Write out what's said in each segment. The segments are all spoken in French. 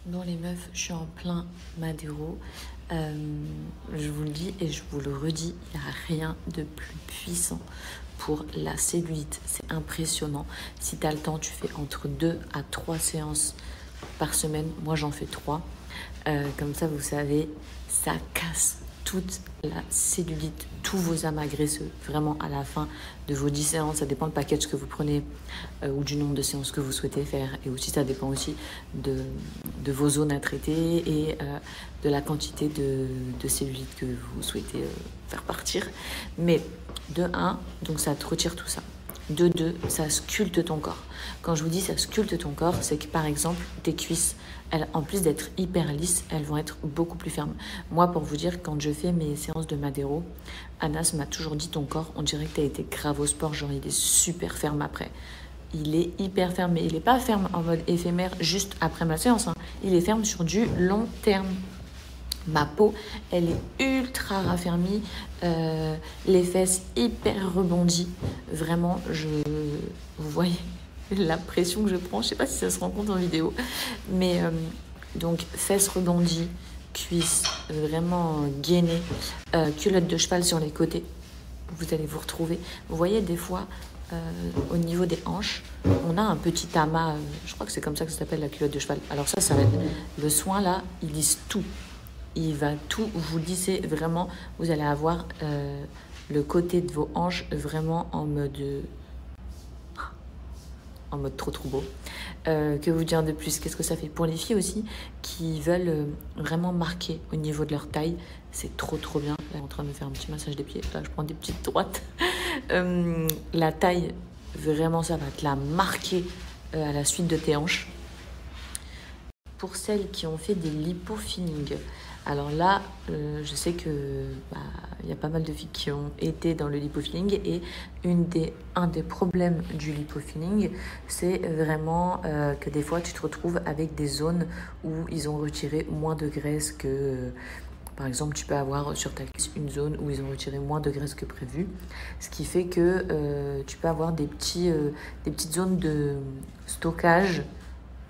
Bon les meufs, je suis en plein Madero. Je vous le dis et je vous le redis, il n'y a rien de plus puissant pour la cellulite. C'est impressionnant. Si tu as le temps, tu fais entre 2 à 3 séances par semaine. Moi, j'en fais 3. Comme ça, vous savez, ça casse toute la cellulite, tous vos amas graisseux, vraiment à la fin de vos 10 séances. Ça dépend du package que vous prenez ou du nombre de séances que vous souhaitez faire. Et aussi, ça dépend aussi de vos zones à traiter et de la quantité de cellulite que vous souhaitez faire partir. Mais de 1, donc ça te retire tout ça. De 2, ça sculpte ton corps. Quand je vous dis ça sculpte ton corps, c'est que par exemple, tes cuisses, elles, en plus d'être hyper lisses, elles vont être beaucoup plus fermes. Moi, pour vous dire, quand je fais mes séances de Madero, Anas m'a toujours dit ton corps, on dirait que tu as été grave au sport, genre il est super ferme après. Il est hyper ferme, mais il n'est pas ferme en mode éphémère juste après ma séance. Hein. Il est ferme sur du long terme. Ma peau, elle est ultra raffermie, les fesses hyper rebondies. Vraiment, vous voyez la pression que je prends. Je sais pas si ça se rend compte en vidéo. Mais donc, fesses rebondies, cuisses vraiment gainées, culotte de cheval sur les côtés. Vous allez vous retrouver. Vous voyez, des fois, au niveau des hanches, on a un petit amas. Je crois que c'est comme ça que ça s'appelle la culotte de cheval. Alors ça va être le soin là, il lisse tout. Il va tout vous lisser vraiment. Vous allez avoir le côté de vos hanches vraiment en mode trop beau. Que vous dire de plus? Qu'est-ce que ça fait pour les filles aussi qui veulent vraiment marquer au niveau de leur taille? C'est trop bien. Là, je suis en train de me faire un petit massage des pieds. Là, je prends des petites droites. La taille, vraiment, ça va te la marquer à la suite de tes hanches. Pour celles qui ont fait des lipofillings, alors là, je sais que y a pas mal de filles qui ont été dans le lipofilling et un des problèmes du lipofilling, c'est vraiment que des fois tu te retrouves avec des zones où ils ont retiré moins de graisse que... par exemple, tu peux avoir sur ta cuisse une zone où ils ont retiré moins de graisse que prévu, ce qui fait que tu peux avoir des petites zones de stockage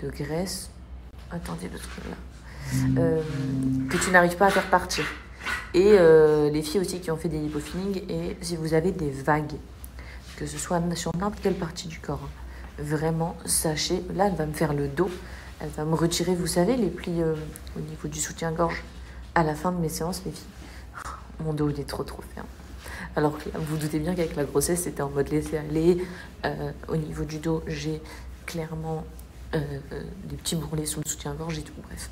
de graisse. Attendez le truc là. Que tu n'arrives pas à faire partir. Et les filles aussi qui ont fait des lipofillings, et si vous avez des vagues, que ce soit sur n'importe quelle partie du corps, hein, vraiment, sachez, là elle va me faire le dos, elle va me retirer, vous savez, les plis au niveau du soutien-gorge. À la fin de mes séances, les filles, mon dos il est trop ferme. Alors que là, vous doutez bien qu'avec la grossesse, c'était en mode laisser aller. Au niveau du dos, j'ai clairement des petits bourrelets sous le soutien-gorge et tout, bref.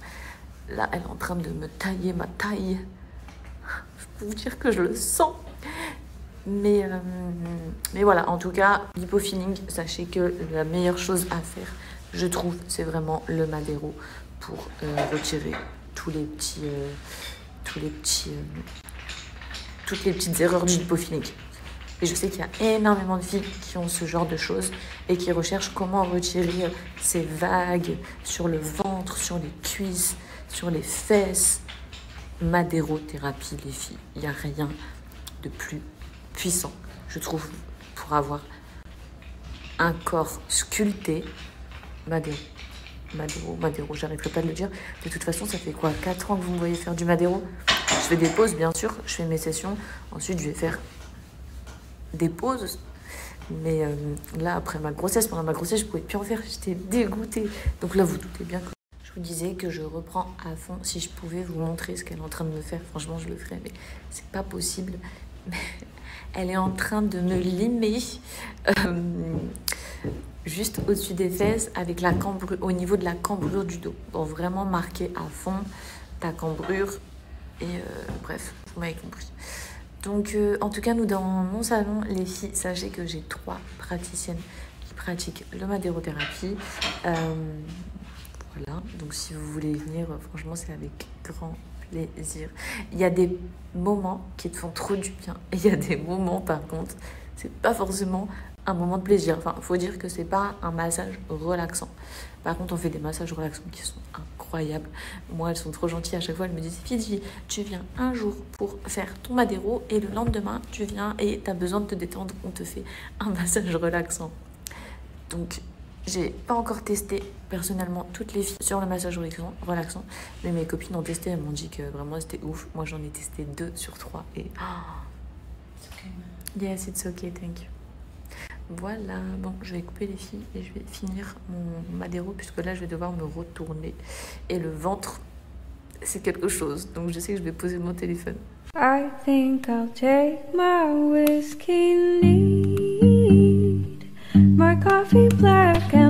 Là, elle est en train de me tailler ma taille. Je peux vous dire que je le sens. Mais voilà, en tout cas, lipofilling, sachez que la meilleure chose à faire, je trouve, c'est vraiment le Madero pour retirer toutes les petites erreurs du lipofilling. Et je sais qu'il y a énormément de filles qui ont ce genre de choses et qui recherchent comment retirer ces vagues sur le ventre, sur les cuisses, sur les fesses. Madérothérapie, les filles. Il n'y a rien de plus puissant, je trouve, pour avoir un corps sculpté. Madero, j'arrêterai pas de le dire. De toute façon, ça fait quoi, 4 ans que vous me voyez faire du Madero? Je fais des pauses, bien sûr. Je fais mes sessions. Ensuite, je vais faire des pauses, mais là après pendant ma grossesse je pouvais plus en faire, j'étais dégoûtée. Donc là vous doutez bien que je vous disais que je reprends à fond. Si je pouvais vous montrer ce qu'elle est en train de me faire, franchement je le ferais, mais c'est pas possible. Mais elle est en train de me limer juste au-dessus des fesses avec la cambrure, au niveau de la cambrure du dos, donc vraiment marquer à fond ta cambrure et bref, vous m'avez compris. Donc, en tout cas, nous, dans mon salon, les filles, sachez que j'ai 3 praticiennes qui pratiquent le madérothérapie. Voilà, donc si vous voulez venir, franchement, c'est avec grand plaisir. Il y a des moments qui te font trop du bien. Et il y a des moments, par contre, c'est pas forcément un moment de plaisir. Enfin, il faut dire que c'est pas un massage relaxant. Par contre, on fait des massages relaxants qui sont incroyables. Moi, elles sont trop gentilles. À chaque fois, elles me disent « Fidji, tu viens un jour pour faire ton Madero et le lendemain, tu viens et tu as besoin de te détendre. On te fait un massage relaxant. » Donc, J'ai pas encore testé personnellement toutes les filles sur le massage relaxant, mais mes copines ont testé, elles m'ont dit que vraiment c'était ouf. Moi j'en ai testé 2 sur 3 et It's okay, man. yes, it's okay, thank you. Voilà, bon, je vais couper les filles et je vais finir mon Madero puisque là je vais devoir me retourner et le ventre c'est quelque chose, donc je sais que je vais poser mon téléphone. I think I'll take my whiskey neat, my coffee black and